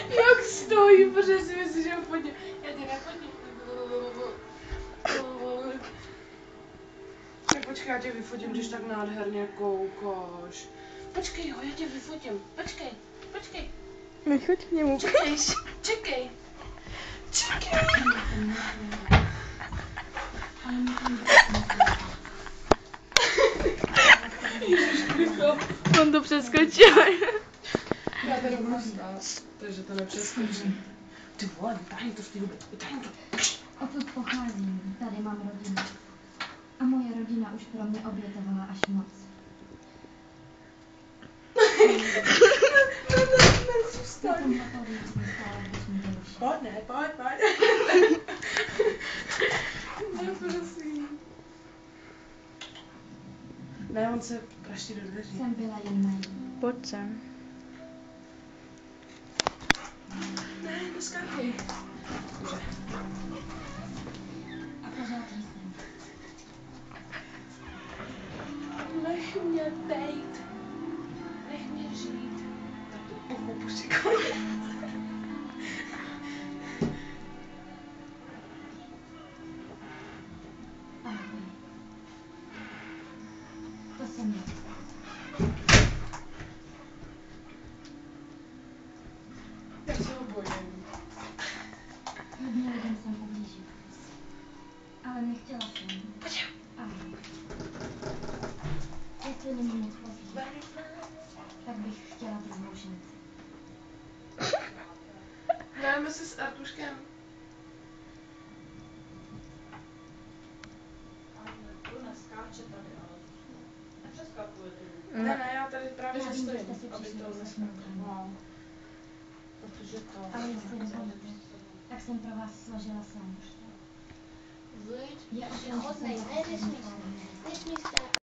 Jak stojí, protože si myslíš, že ho fotím. Já tě nefotím. Tak počkej, já tě vyfotím, když tak nádherně koukáš. Počkej ho, já tě vyfotím. Počkej. Nechoď k němu. Čekej. On to přeskočil. Já tady budu stát, takže to nepřeskočím. Ty vole, vytáhni to z té huby. Vytáhni to. Odtud pocházím, tady mám rodinu. A moje rodina už pro mě obětovala až moc. Nezůstaň. Pojď. Ne, prosím. Ne, on se praští do dveří. Jsem byla jen malý. Pojď sem. Ne, neskákej. Dobře. A pořád jsem. Nech mě bejt. Nech mě žít. Tak to pochopu si konec. Ahoj. To jsem já. Já se ho bojím. Hodně lidem jsem ublížila. Ale nechtěla jsem. Ahoj. Jestli není moc pozdě, tak bych chtěla druhou šanci. Hrajeme se s Artuškem. Neskáče tady, ale nepřeskakuje tu. Ne, já tady právě Já vím, že nestojím, jste si aby přišli to poslechnout. neskakalo. Protože to... Ale jestli dovolíte, tak jsem pro vás složila sen. Vojď, Je o jsi tom, že hodnej, jsem ne, nesmíš se.